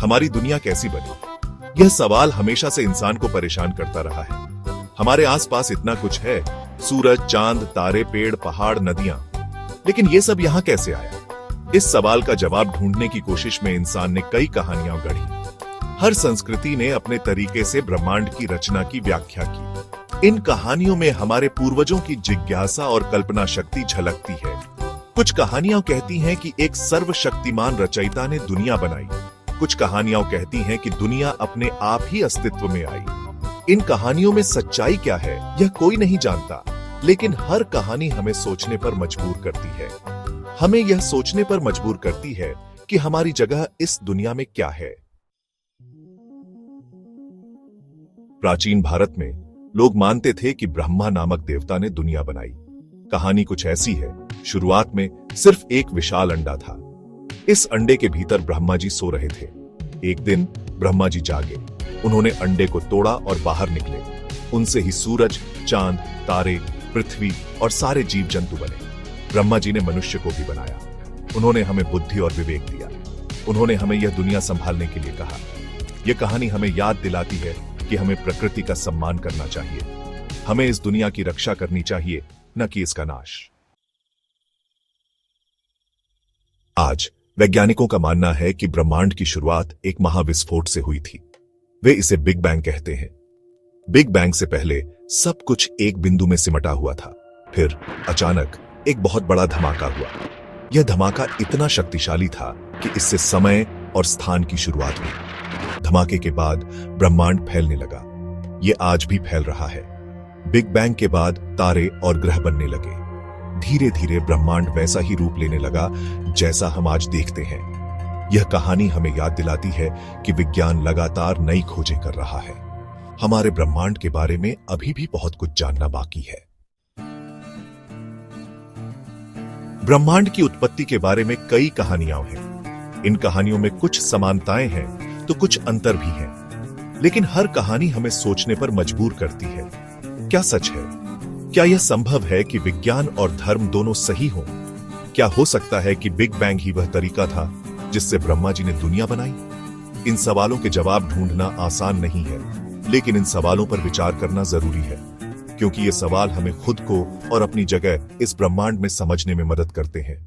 हमारी दुनिया कैसी बनी? यह सवाल हमेशा से इंसान को परेशान करता रहा है। हमारे आसपास इतना कुछ है, सूरज, चांद, तारे, पेड़, पहाड़, नदियां, लेकिन ये सब यहाँ कैसे आया? इस सवाल का जवाब ढूंढने की कोशिश में इंसान ने कई कहानियां गढ़ी। हर संस्कृति ने अपने तरीके से ब्रह्मांड की रचना की व्याख्या की। इन कहानियों में हमारे पूर्वजों की जिज्ञासा और कल्पना शक्ति झलकती है। कुछ कहानियां कहती हैं कि एक सर्वशक्तिमान रचयिता ने दुनिया बनाई। कुछ कहानियां कहती हैं कि दुनिया अपने आप ही अस्तित्व में आई। इन कहानियों में सच्चाई क्या है यह कोई नहीं जानता, लेकिन हर कहानी हमें सोचने पर मजबूर करती है। हमें यह सोचने पर मजबूर करती है कि हमारी जगह इस दुनिया में क्या है। प्राचीन भारत में लोग मानते थे कि ब्रह्मा नामक देवता ने दुनिया बनाई। कहानी कुछ ऐसी है, शुरुआत में सिर्फ एक विशाल अंडा था। इस अंडे के भीतर ब्रह्मा जी सो रहे थे। एक दिन ब्रह्मा जी जागे। उन्होंने अंडे को तोड़ा और बाहर निकले। उनसे ही सूरज, चांद, तारे, पृथ्वी और सारे जीव जंतु बने। ब्रह्मा जी ने मनुष्य को भी बनाया। उन्होंने हमें बुद्धि और विवेक दिया। उन्होंने हमें यह दुनिया संभालने के लिए कहा। यह कहानी हमें याद दिलाती है कि हमें प्रकृति का सम्मान करना चाहिए। हमें इस दुनिया की रक्षा करनी चाहिए, न कि इसका नाश। आज वैज्ञानिकों का मानना है कि ब्रह्मांड की शुरुआत एक महाविस्फोट से हुई थी। वे इसे बिग बैंग कहते हैं। बिग बैंग से पहले सब कुछ एक बिंदु में सिमटा हुआ था। फिर अचानक एक बहुत बड़ा धमाका हुआ। यह धमाका इतना शक्तिशाली था कि इससे समय और स्थान की शुरुआत हुई। धमाके के बाद ब्रह्मांड फैलने लगा। यह आज भी फैल रहा है। बिग बैंग के बाद तारे और ग्रह बनने लगे। धीरे धीरे ब्रह्मांड वैसा ही रूप लेने लगा जैसा हम आज देखते हैं। यह कहानी हमें याद दिलाती है कि विज्ञान लगातार नई खोजें कर रहा है। हमारे ब्रह्मांड के बारे में अभी भी बहुत कुछ जानना बाकी है। ब्रह्मांड की उत्पत्ति के बारे में कई कहानियां हैं। इन कहानियों में कुछ समानताएं हैं तो कुछ अंतर भी हैं, लेकिन हर कहानी हमें सोचने पर मजबूर करती है। क्या सच है? क्या यह संभव है कि विज्ञान और धर्म दोनों सही हों? क्या हो सकता है कि बिग बैंग ही वह तरीका था जिससे ब्रह्मा जी ने दुनिया बनाई? इन सवालों के जवाब ढूंढना आसान नहीं है, लेकिन इन सवालों पर विचार करना जरूरी है, क्योंकि ये सवाल हमें खुद को और अपनी जगह इस ब्रह्मांड में समझने में मदद करते हैं।